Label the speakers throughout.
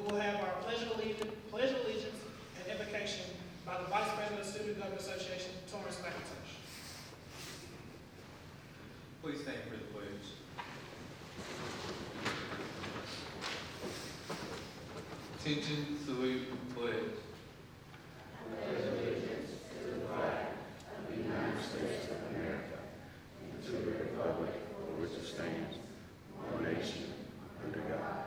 Speaker 1: will have our pledge of allegiance and invocation by the Vice President of the Student Government Association, Torrance McIntosh.
Speaker 2: Please stand for the pledge. Attention, salute, pledge.
Speaker 3: I pledge allegiance to the flag of the United States of America and to the republic for which it stands, one nation, under God,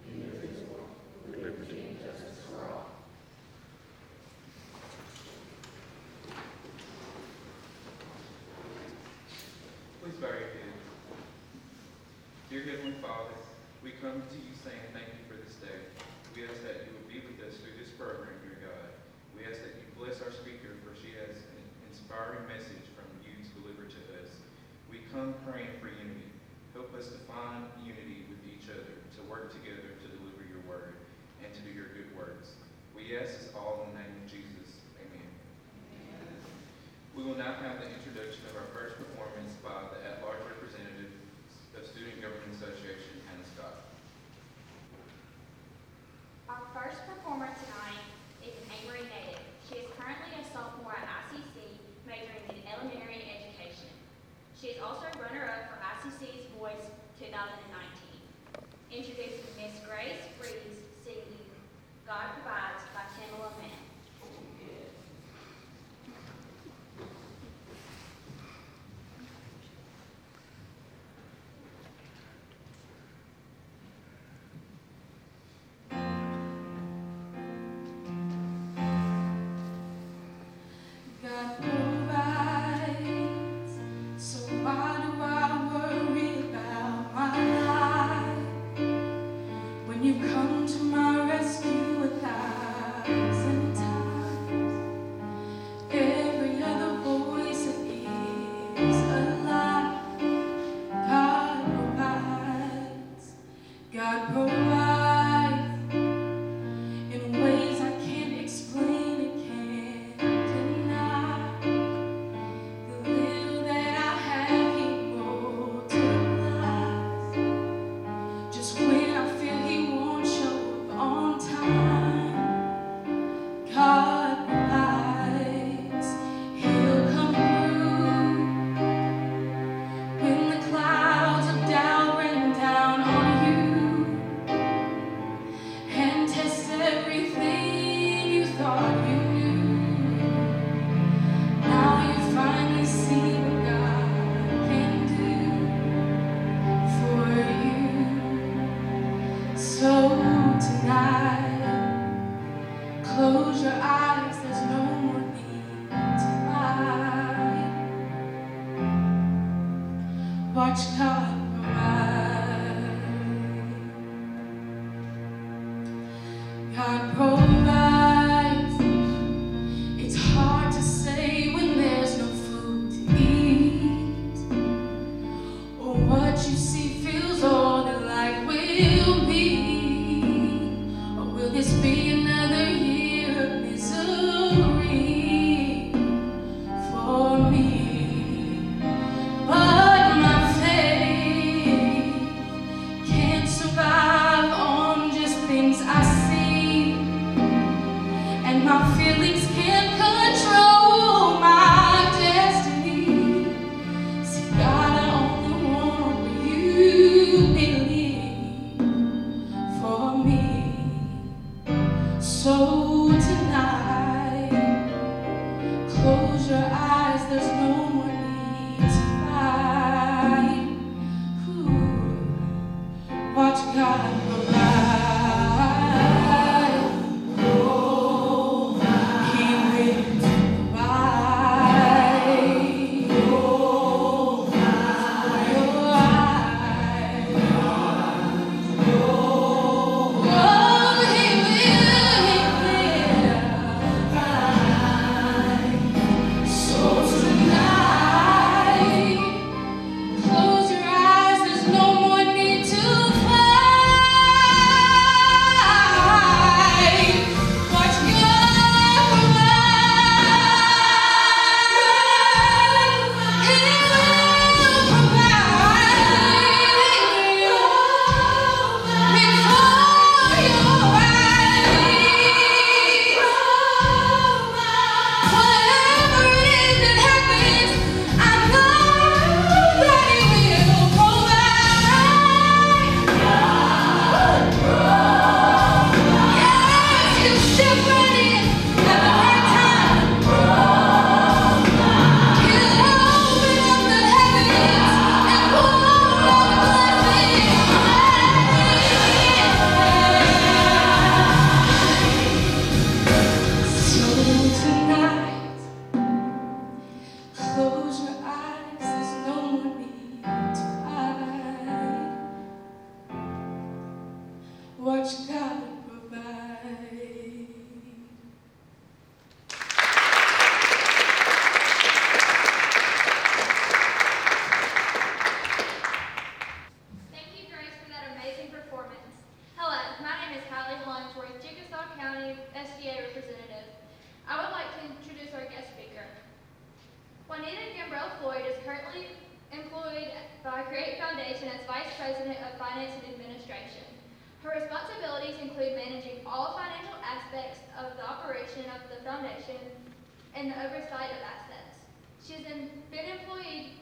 Speaker 3: indivisible, with liberty and justice for all.
Speaker 2: Please bow your heads. Dear Heavenly Father, we come to you saying thank you for this day. We ask that you would be with us through this program, dear God. We ask that you bless our speaker, for she has an inspiring message from you to deliver to us. We come praying for unity. Help us to find unity with each other, to work together to deliver your word, and to do your good works. We ask this all in the name of Jesus. Amen. Amen. We will now have the introduction of our first performance by the at-large representative of Student Government Association, Hannah Scott.
Speaker 4: Our first performer tonight is an Amory native. She is currently a sophomore at ICC, majoring in elementary education. She is also runner-up for ICC's Voice 2019. Introducing Miss Grace Reeves, singing God Provides by Tamela Mann.
Speaker 5: God provides, so why do I worry about my life? When you come to my rescue 1,000 times, every other voice that is a lie. God provides, God provides in ways I can't explain and can't deny. The little that I have, He multiplies. Just when I feel He won't show up on time, God provides. He'll come through when the clouds of doubt rain down on you and test everything you thought you knew. Now you finally see what God can do for you. So tonight, close your eyes, there's no more need to fight. Watch God provide. God provides. It's hard to say when there's no food to eat, or what you see feels all that life will be. Or will this be another year of misery for me? But my faith can't survive on just things I see, and my feelings can't control my destiny. See, God, I only want you believe for me. So tonight, close your eyes, there's no more need to fight. Ooh, watch God provide. He will what you gotta provide.
Speaker 4: Thank you, Grace, for that amazing performance. Hello, my name is Kylie Hollingsworth, Chickasaw County SDA representative. I would like to introduce our guest speaker. Juanita Gambrell Floyd is currently employed by Create Foundation as Vice President of Finance and Administration. Her responsibilities include managing all financial aspects of the operation of the foundation and the oversight of assets. She has been employed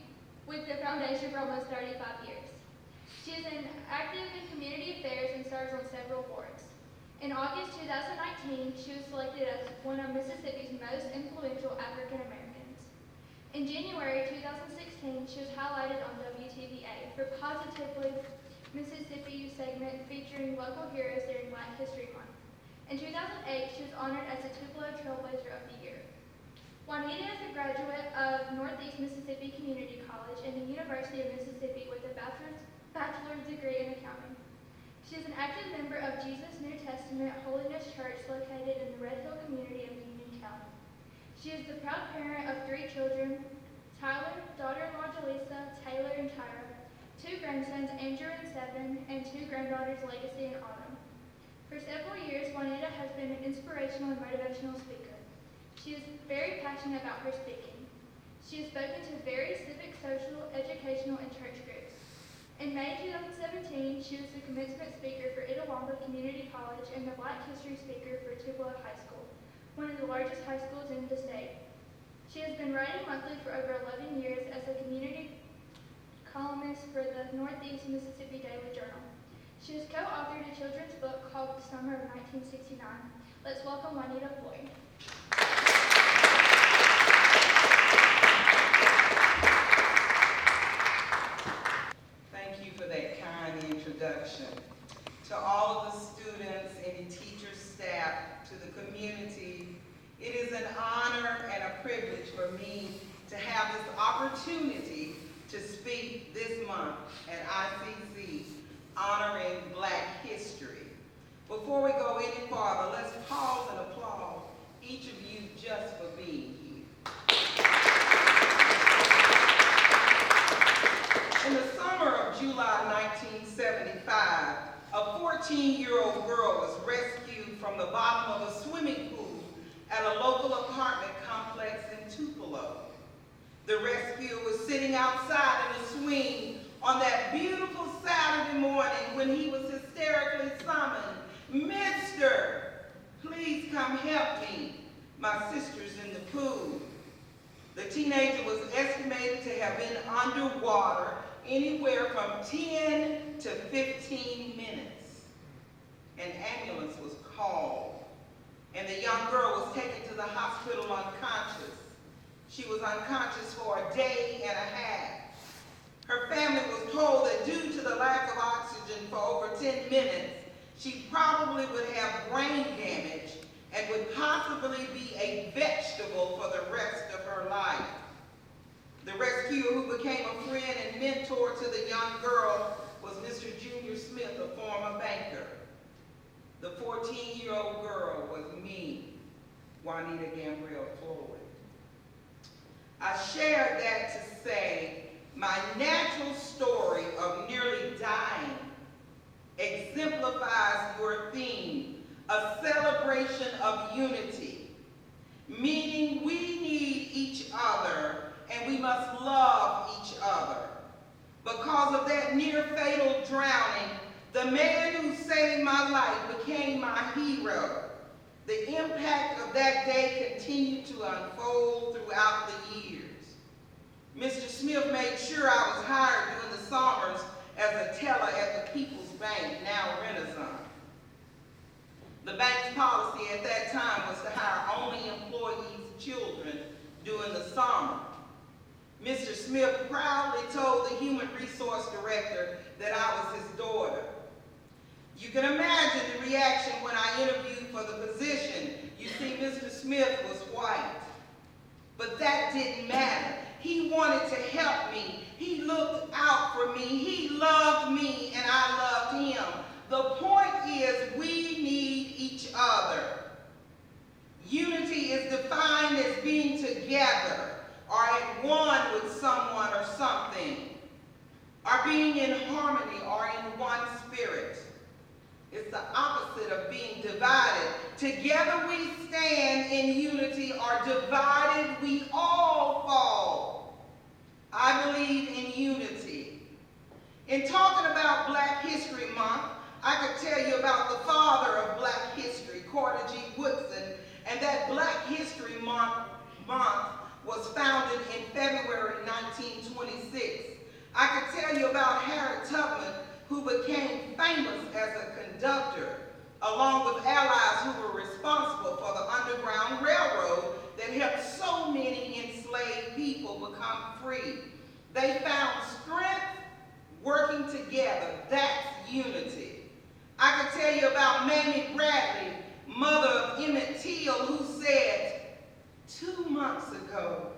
Speaker 4: with the foundation for almost 35 years. She is active in community affairs and serves on several boards. In August 2019, she was selected as one of Mississippi's most influential African Americans. In January 2016, she was highlighted on WTVA for Positively Mississippi segment featuring local heroes during Black History Month. In 2008, she was honored as the Tupelo Trailblazer of the Year. Juanita is a graduate of Northeast Mississippi Community College and the University of Mississippi with a bachelor's degree in accounting. She is an active member of Jesus New Testament Holiness Church located in the Red Hill community of Union County. She is the proud parent of 3 children, Tyler, daughter-in-law Jaleesa, Taylor, and Tyra, 2 grandsons, Andrew and 7, and 2 granddaughters, Legacy and Autumn. For several years, Juanita has been an inspirational and motivational speaker. She is very passionate about her speaking. She has spoken to various civic, social, educational, and church groups. In May 2017, she was the commencement speaker for Itawamba Community College and the Black History speaker for Tupelo High School, one of the largest high schools in the state. She has been writing monthly for over 11 years as a community columnist for the Northeast Mississippi Daily Journal. She has co-authored a children's book called The Summer of 1969. Let's welcome Juanita Floyd.
Speaker 6: Thank you for that kind introduction. To all of the students, any teachers, staff, to the community, it is an honor and a privilege for me to have this opportunity to speak this month at ICC honoring Black history. Before we go any farther, let's pause and applaud each of you just for being here. In the summer of July 1975, a 14-year-old girl was rescued from the bottom of a swimming pool at a local apartment complex in Tupelo. The rescuer was sitting outside in a swing on that beautiful Saturday morning when he was hysterically summoned, "Mister, please come help me. My sister's in the pool." The teenager was estimated to have been underwater anywhere from 10 to 15 minutes. An ambulance was called, and the young girl was taken to the hospital unconscious. She was unconscious for a day and a half. Her family was told that due to the lack of oxygen for over 10 minutes, she probably would have brain damage and would possibly be a vegetable for the rest of her life. The rescuer, who became a friend and mentor to the young girl, was Mr. Junior Smith, a former banker. The 14-year-old girl was me, Juanita Gambrell Floyd. I shared that to say my natural story of nearly dying exemplifies your theme, a celebration of unity, meaning we need each other and we must love each other. Because of that near-fatal drowning, the man who saved my life became my hero. The impact of that day continued to unfold throughout the years. Mr. Smith made sure I was hired during the summers as a teller at the People's Bank, now Renaissance. The bank's policy at that time was to hire only employees' children during the summer. Mr. Smith proudly told the human resource director that I was his daughter. You can imagine the reaction when I interviewed for the position. You see, Mr. Smith was white, but that didn't matter. He wanted to help me. He looked out for me. He loved me, and I loved him. The point is, of being divided. Together we stand in unity, or divided we all fall. I believe in unity. In talking about Black History Month, I could tell you about the father of Black history, Carter G. Woodson, and that Black History Month was founded in February 1926. I could tell you about Harriet Tubman, who became famous as a conductor, along with allies who were responsible for the Underground Railroad that helped so many enslaved people become free. They found strength working together. That's unity. I could tell you about Mamie Bradley, mother of Emmett Till, who said, 2 months ago,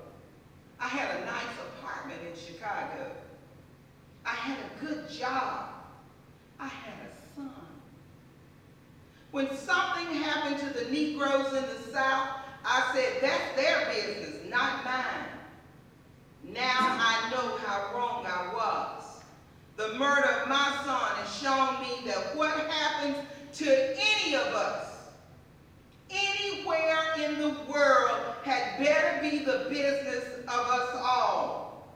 Speaker 6: I had a nice apartment in Chicago. I had a good job. I had a son. When something happened to the Negroes in the South, I said, that's their business, not mine. Now I know how wrong I was. The murder of my son has shown me that what happens to any of us, anywhere in the world, had better be the business of us all.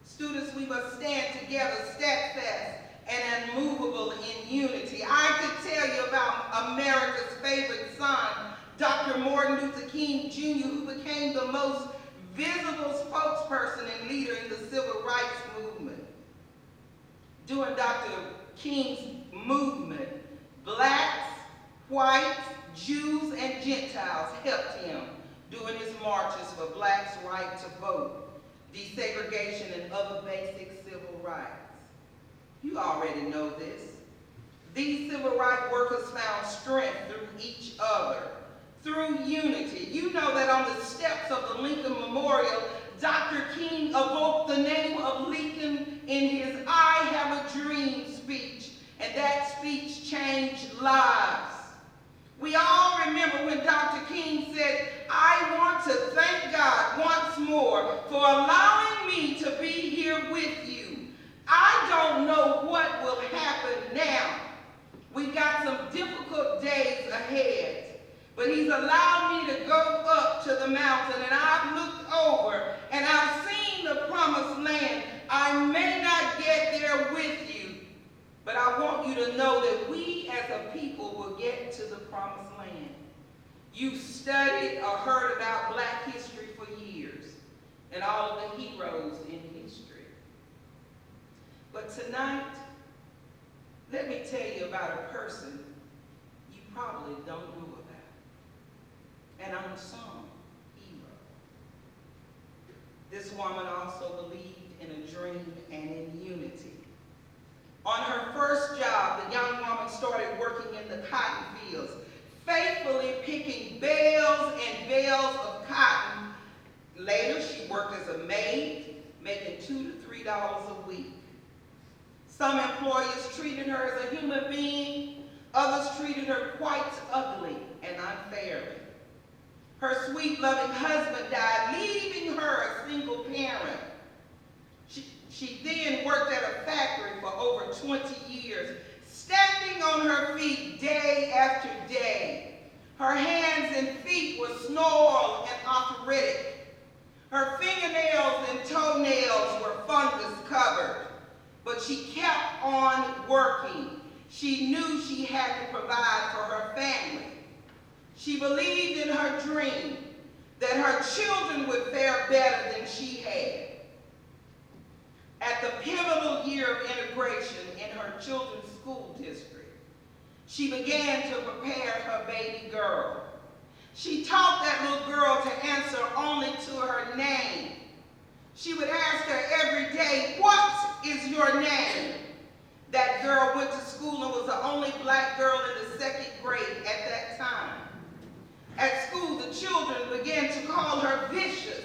Speaker 6: Students, we must stand together, steadfast and unmovable in unity. I could tell you about America's favorite son, Dr. Martin Luther King Jr., who became the most visible spokesperson and leader in the civil rights movement. During Dr. King's movement, blacks, whites, Jews, and Gentiles helped him during his marches for blacks' right to vote, desegregation, and other basic civil rights. You already know this. These civil rights workers found strength through each other, through unity. You know that on the steps of the Lincoln Memorial, Dr. King evoked the name of Lincoln in his I Have a Dream speech, and that speech changed lives. We all remember when Dr. King said, I want to thank God once more for allowing me to be here with you. I don't know what will happen now. We've got some difficult days ahead, but he's allowed me to go up to the mountain, and I've looked over and I've seen the promised land. I may not get there with you, but I want you to know that we as a people will get to the promised land. You've studied or heard about Black history for years and all of the heroes in history. But tonight, let me tell you about a person you probably don't know about, an unsung hero. This woman also believed in a dream and in unity. On her first job, the young woman started working in the cotton fields, faithfully picking bales and bales of cotton. Later, she worked as a maid, making $2 to $3 a week. Some employers treated her as a human being. Others treated her quite ugly and unfairly. Her sweet, loving husband died, leaving her a single parent. She then worked at a factory for over 20 years, standing on her feet day after day. Her hands and feet were gnarled and arthritic. Her fingernails and toenails were fungus covered, but she kept on working. She knew she had to provide for her family. She believed in her dream that her children would fare better than she had. At the pivotal year of integration in her children's school district, she began to prepare her baby girl. She taught that little girl to answer only to her name. She would ask her every day, "What is your name?" That girl went to school and was the only black girl in the 2nd grade at that time. At school, the children began to call her vicious,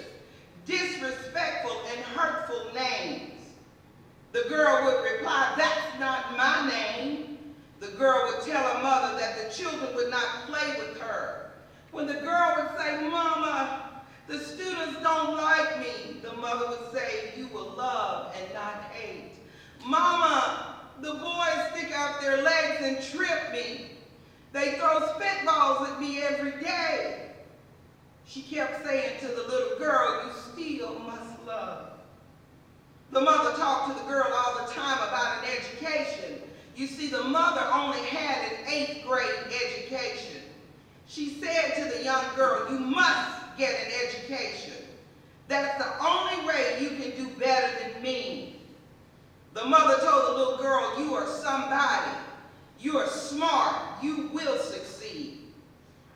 Speaker 6: disrespectful, and hurtful names. The girl would reply, "That's not my name." The girl would tell her mother that the children would not play with her. When the girl would say, "Mama, the students don't like me," the mother would say, "You will love and not hate." "Mama, the boys stick out their legs and trip me." They throw spitballs at me every day. She kept saying to the little girl, you still must love. The mother talked to the girl all the time about an education. You see, the mother only had an 8th grade education. She said to the young girl, you must get an education. That's the only way you can do better than me. The mother told the little girl, you are somebody. You are smart. You will succeed.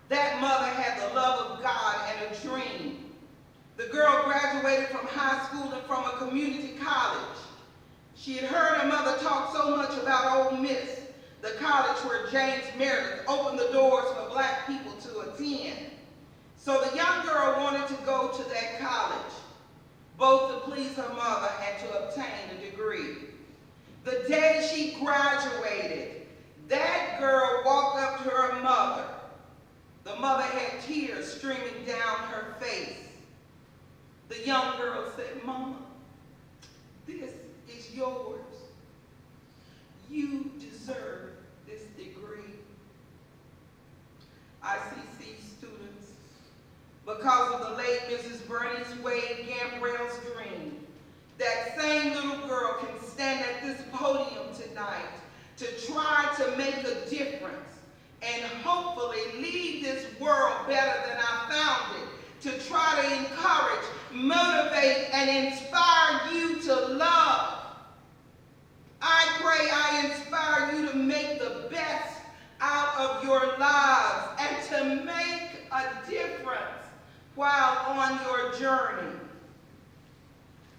Speaker 6: That mother had the love of God and a dream. The girl graduated from high school and from a community college. She had heard her mother talk so much about Ole Miss, the college where James Meredith opened the doors for black people to attend. So the young girl wanted to go to that college, both to please her mother and to obtain a degree. The day she graduated, that girl walked up to her mother. The mother had tears streaming down her face. The young girl said, Mama, this is yours. You deserve this degree. ICC students, because of the late Mrs. Bernice Wade Gambrell's dream, that same little girl can stand at this podium tonight to try to make a difference and hopefully leave this world better than I found it, to try to encourage, motivate, and inspire you to love. I pray I inspire you to make the best out of your lives and to make a difference while on your journey.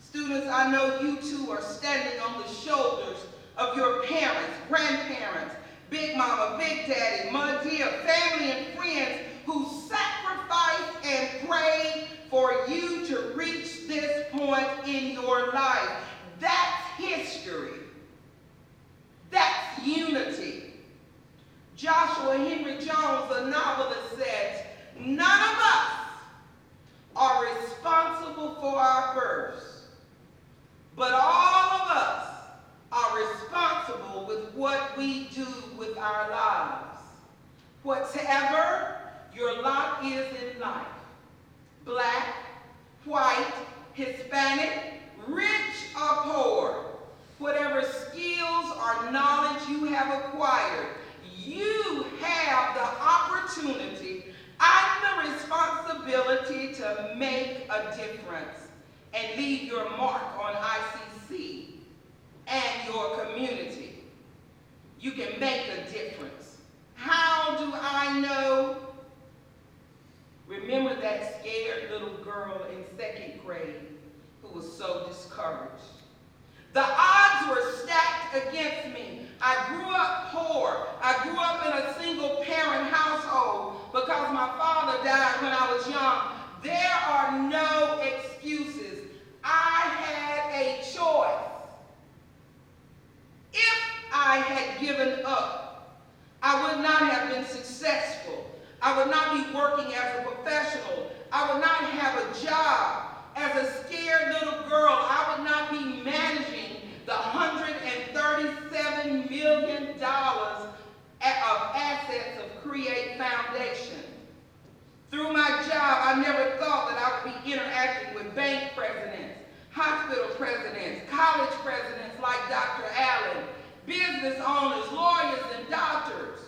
Speaker 6: Students, I know you too are standing on the shoulders of your parents, grandparents, Big Mama, Big Daddy, Ma Dear, family and friends who sacrificed and prayed for you to reach this point in your life. That's history. That's unity. Joshua Henry Jones, a novelist, says, none of us are responsible for our births, but all of us are responsible with what we do with our lives. Whatever your lot is in life, black, white, Hispanic, rich or poor, whatever skills or knowledge you have acquired, you have the opportunity and the responsibility to make a difference and leave your mark on ICC and your community. You can make a difference. How do I know? Remember that scared little girl in 2nd grade who was so discouraged. The odds were stacked against me. I grew up poor. I grew up in a single-parent household because my father died when I was young. There are no excuses. I had a choice. If I had given up, I would not have been successful. I would not be working as a professional. I would not have a job. As a scared little girl, I would not be managing the $137 million of assets of Create Foundation. Through my job, I never thought that I would be interacting with bank presidents, hospital presidents, college presidents like Dr. Allen, business owners, lawyers, and doctors.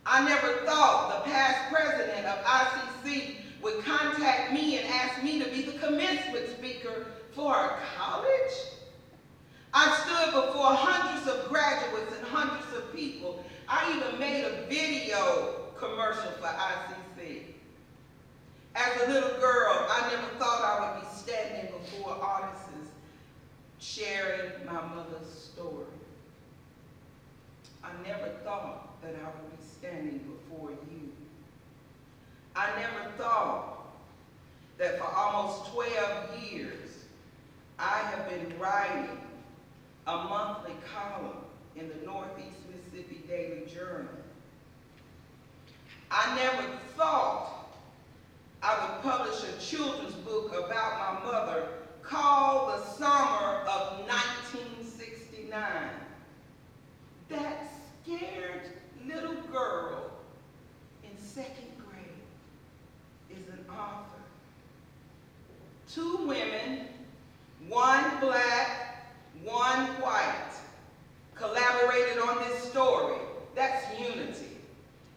Speaker 6: I never thought the past president of ICC would contact me and ask me to be the commencement speaker for a college. I stood before hundreds of graduates and hundreds of people. I even made a video commercial for ICC. As a little girl, I never thought I would be standing before audiences sharing my mother's story. I never thought that I would be standing before you. I never thought that for almost 12 years, I have been writing a monthly column in the Northeast Mississippi Daily Journal. I never thought I would publish a children's book about my mother called The Summer of 1969. That scared 2 women, 1 black, 1 white, collaborated on this story. That's unity.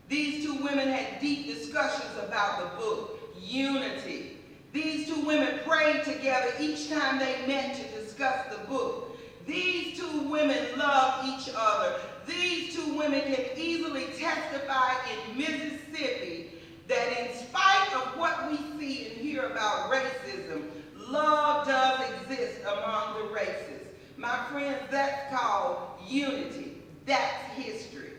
Speaker 6: These 2 women had deep discussions about the book, unity. These 2 women prayed together each time they met to discuss the book. These 2 women love each other. These 2 women can easily testify in Mississippi that in spite of what we see and hear about racism, love does exist among the races. My friends, that's called unity. That's history.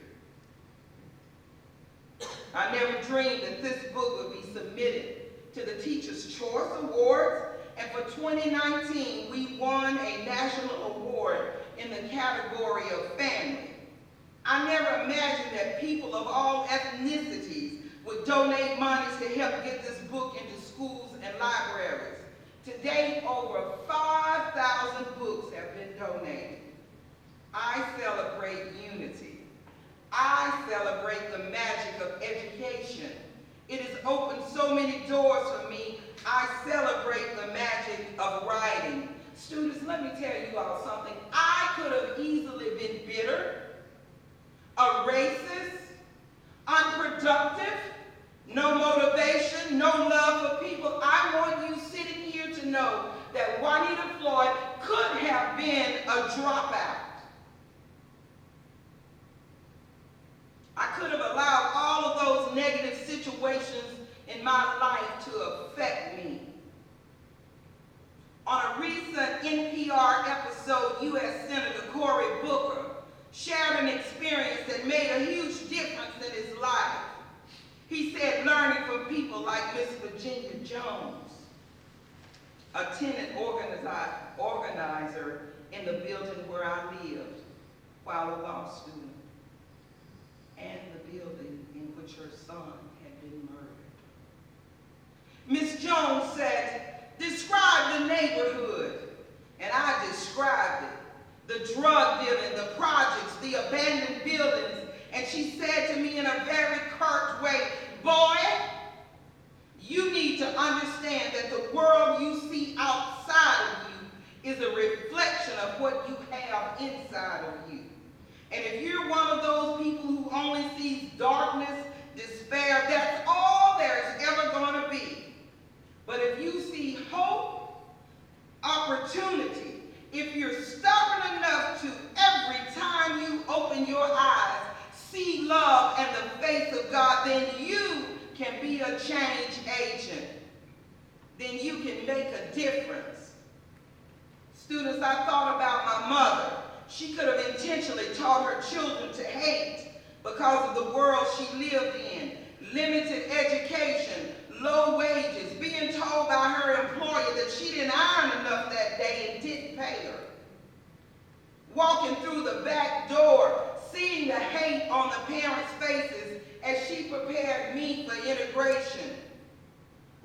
Speaker 6: I never dreamed that this book would be submitted to the Teacher's Choice Awards, and for 2019, we won a national award in the category of family. I never imagined that people of all ethnicities would donate monies to help get this book into schools and libraries. To date, over 5,000 books have been donated. I celebrate unity. I celebrate the magic of education. It has opened so many doors for me. I celebrate the magic of writing. Students, let me tell you all something. I could have easily been bitter, a racist, unproductive, no motivation, no love for people. I want you sitting here to know that Juanita Floyd could have been a dropout. I could have allowed all of those negative situations in my life to affect me. On a recent NPR episode, U.S. Senator Cory Booker shared an experience that made a huge difference in his life. He said learning from people like Miss Virginia Jones, a tenant organizer in the building where I lived while a law student, and the building in which her son had been murdered. Miss Jones said, describe the neighborhood, and I described it. The drug dealing, the projects, the abandoned buildings, and she said to me in a very curt way, boy, you need to understand that the world you see outside of you is a reflection of what you have inside of you. And if you're one of those people who only sees darkness, despair, that's all there's ever going to be. But if you see hope, opportunity, if you're stubborn enough to every time you open your eyes, see love and the face of God, then you can be a change agent. Then you can make a difference. Students, I thought about my mother. She could have intentionally taught her children to hate because of the world she lived in. Limited education, low wages, being told by her employer that she didn't earn enough that day and didn't pay her. Walking through the back door, seeing the hate on the parents' faces as she prepared me for integration.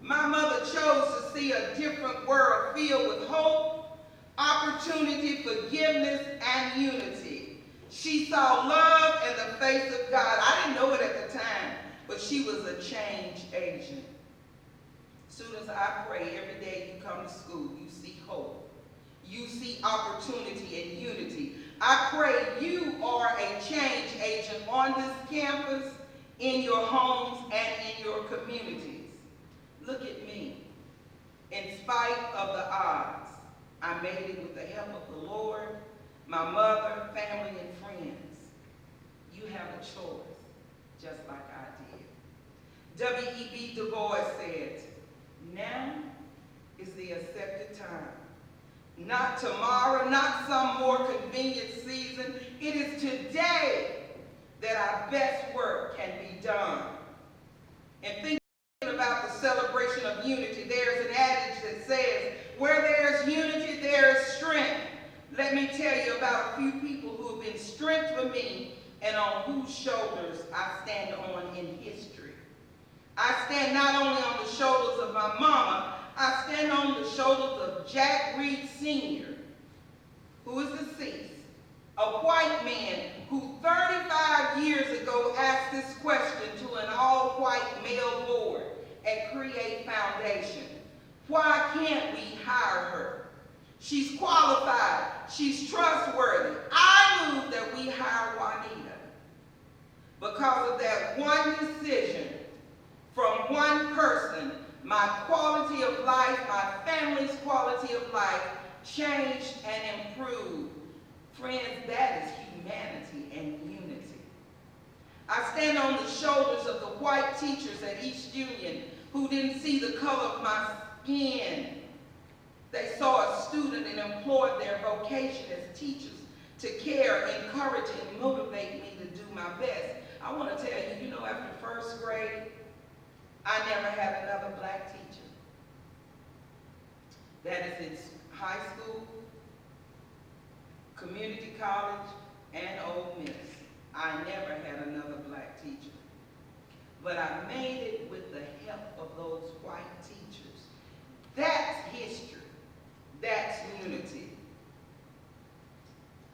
Speaker 6: My mother chose to see a different world filled with hope, opportunity, forgiveness, and unity. She saw love in the face of God. I didn't know it at the time, but she was a change agent. Students, I pray every day you come to school, you see hope. You see opportunity and unity. I pray you are a change agent on this campus, in your homes, and in your communities. Look at me. In spite of the odds, I made it with the help of the Lord, my mother, family, and friends. You have a choice, just like I did. W.E.B. Du Bois said, now is the accepted time. Not tomorrow, not some more convenient season. It is today that our best work can be done. And thinking about the celebration of unity, there's an adage that says, where there's unity, there is strength. Let me tell you about a few people who have been strength for me and on whose shoulders I stand on in history. I stand not only on the shoulders of my mama, I stand on the shoulders of Jack Reed Sr., who is deceased, a white man who 35 years ago asked this question to an all-white male board at Create Foundation. Why can't we hire her? She's qualified. She's trustworthy. I move that we hire Juanita. Because of that one decision from one person, my quality of life, my family's quality of life changed and improved. Friends, that is humanity and unity. I stand on the shoulders of the white teachers at East Union who didn't see the color of my skin. They saw a student and employed their vocation as teachers to care, encourage, and motivate me to do my best. I want to tell you, after first grade, I never had another black teacher. That is in high school, community college, and Ole Miss. I never had another black teacher. But I made it with the help of those white teachers. That's history. That's unity.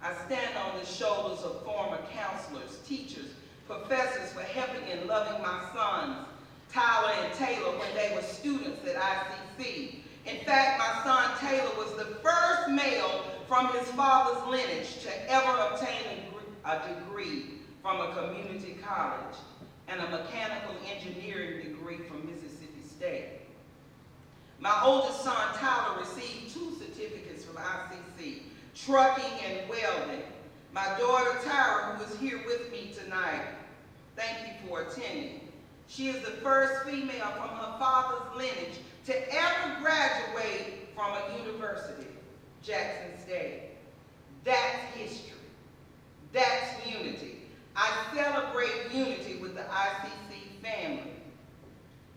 Speaker 6: I stand on the shoulders of former counselors, teachers, professors for helping and loving my sons, Tyler and Taylor, when they were students at ICC. In fact, my son Taylor was the first male from his father's lineage to ever obtain a degree from a community college and a mechanical engineering degree from Mississippi State. My oldest son Tyler received 2 certificates from ICC, trucking and welding. My daughter Tyra, who is here with me tonight, thank you for attending. She is the first female from her father's lineage to ever graduate from a university, Jackson State. That's history. That's unity. I celebrate unity with the ICC family.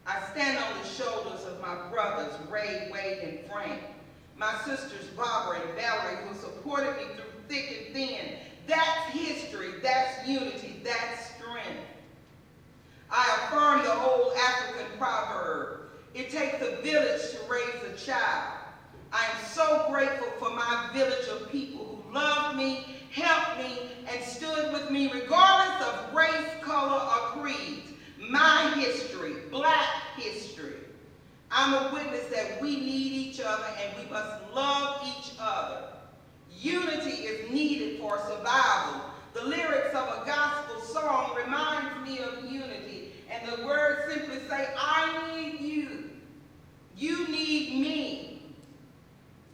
Speaker 6: I stand on the shoulders of my brothers, Ray, Wade, and Frank. My sisters, Barbara and Valerie, who supported me through thick and thin. That's history. That's unity. That's strength. I affirm the old African proverb, it takes a village to raise a child. I am so grateful for my village of people who loved me, helped me, and stood with me regardless of race, color, or creed. My history, black history. I'm a witness that we need each other and we must love each other. Unity is needed for survival. The lyrics of a gospel song reminds me of unity, and the words simply say, I need you. You need me.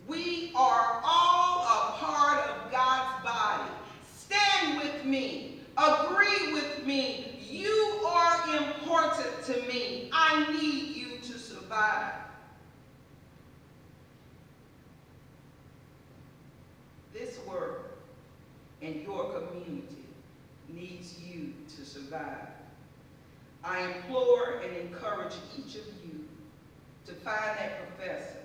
Speaker 6: We are all a part of God's body. Stand with me. Agree with me. You are important to me. I need you to survive. This world and your community needs you to survive. I implore and encourage each of you to find that professor,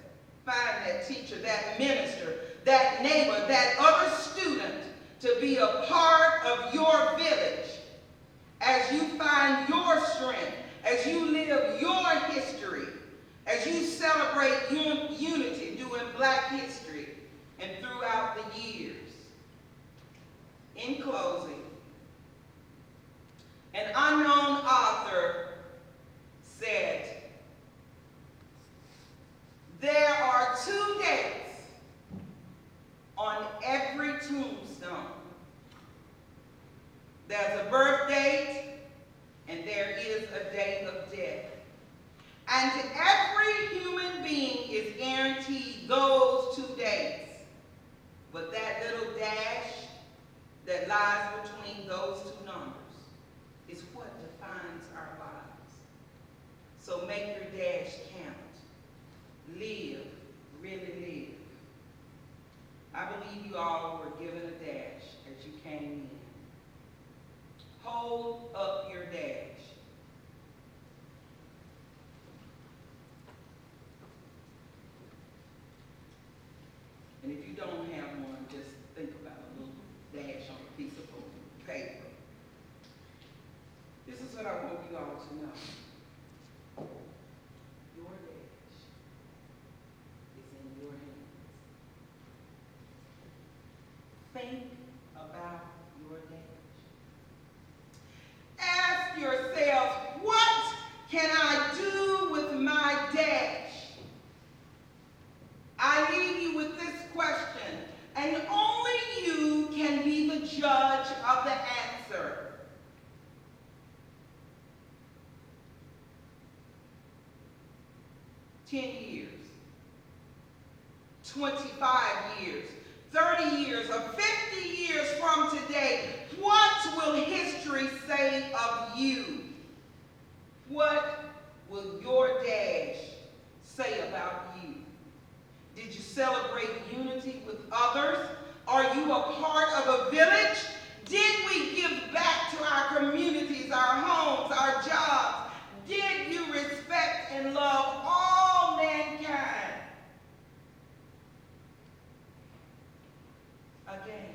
Speaker 6: find that teacher, that minister, that neighbor, that other student to be a part of your village as you find your strength, as you live your history, as you celebrate unity during Black history and throughout the years. In closing, an unknown author said, there are 2 dates on every tombstone. There's a birth date and there is a date of death. And every human being is guaranteed those 2 dates. But that little dash that lies between those 2 numbers is what defines our lives. So make your dash count. Live, really live. I believe you all were given a dash as you came in. Hold up your dash. And if you don't have one, just think about a little dash on a piece of paper. This is what I want you all to know. Your dash is in your hands. Think about your dash. Ask yourself, what can I do with my dash? 10 years, 25 years, 30 years, or 50 years from today, what will history say of you? What will your dash say about you? Did you celebrate unity with others? Are you a part of a village? Did we give back to our communities, our homes, our jobs? Did you respect and love all mankind? Again,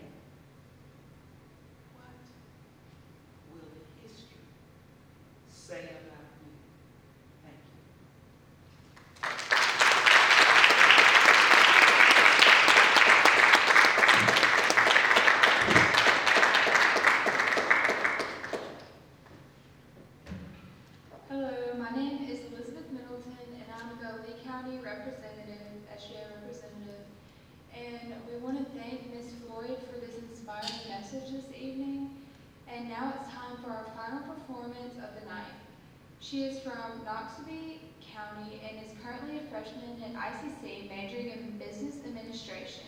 Speaker 6: what will history say about you? Thank you.
Speaker 5: Hello, my name is Elizabeth Middleton, and I'm the Lee County Representative, SGA Representative. And we want to thank Ms. Floyd for this inspiring message this evening. And now it's time for our final performance of the night. She is from Noxubee County and is currently a freshman at ICC majoring in Business Administration.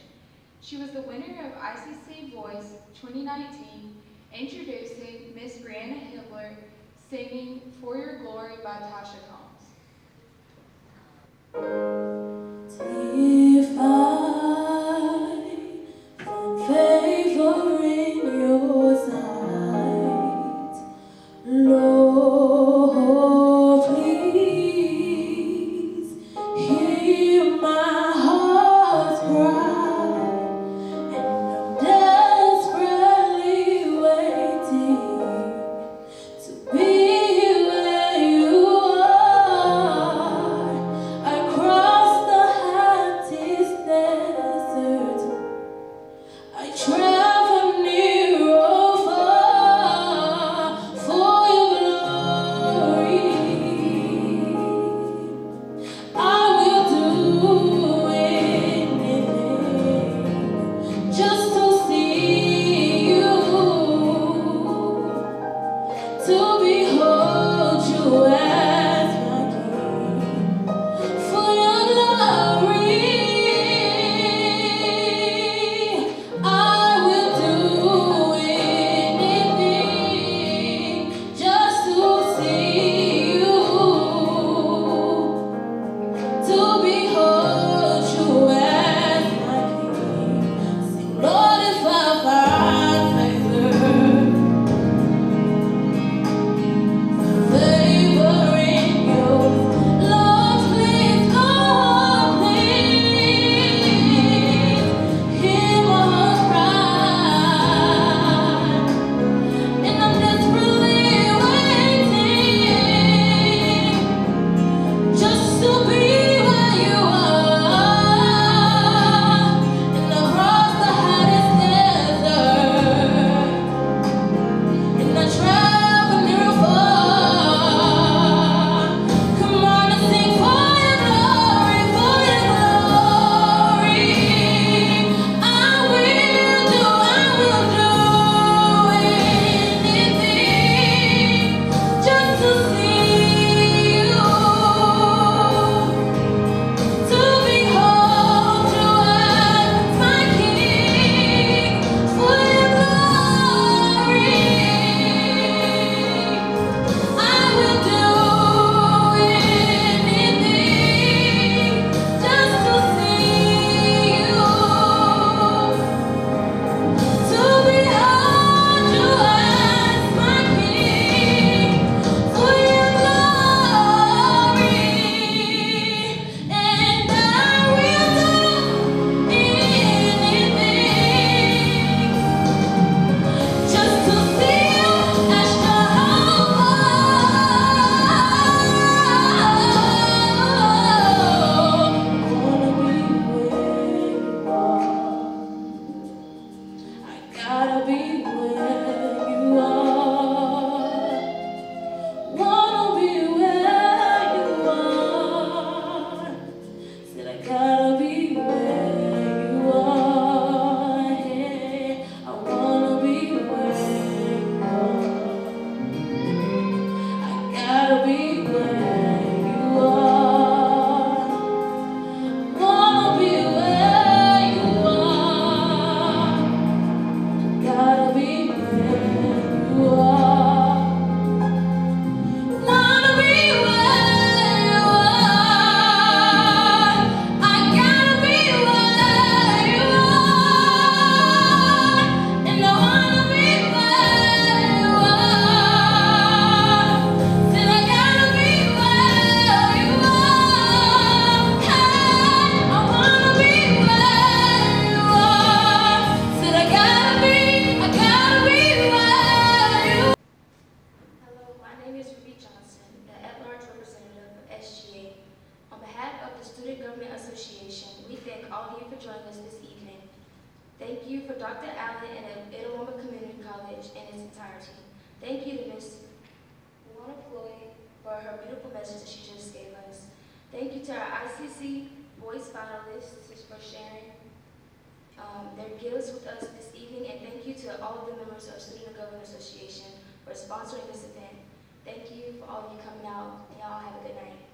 Speaker 5: She was the winner of ICC Voice 2019, introducing Miss Brianna Hibler, singing For Your Glory by Tasha Combs.
Speaker 7: If I find favor in your sight, Lord, please hear my heart's cry, and I'm desperately waiting to be where you are. I cross the hottest desert. I travel near or far for your glory. I will do anything just to see you, to behold you as my King, for your glory. I will do anything just to see you, to behold you as my King. Sing, Lord, if I find favor in you, Lord, please, hear my heart's cry, and I'm desperately waiting just to be where you are, and across the hottest desert. And I travel near or far. Come on and sing for your glory, for your glory. I will do anything just to see you, to behold you as my King, for your glory. I will do anything just to see you, to behold you as my King, for your glory. And I will do anything just to see you as Jehovah. Wanna be where you are. Wanna be where you are. Said I gotta be where you are. Yeah, I wanna be where you are. I gotta be where you are.
Speaker 5: name is Ruby Johnson, the at-large representative of SGA. On behalf of the Student Government Association, we thank all of you for joining us this evening. Thank you for Dr. Allen and Itawamba Community College in its entirety. Thank you to Ms. Luana Floyd for her beautiful message that she just gave us. Thank you to our ICC Voice finalists for sharing their gifts with us this evening, and thank you to all of the members of Student Government Association for sponsoring this event. Thank you for all of you coming out, and y'all have a good night.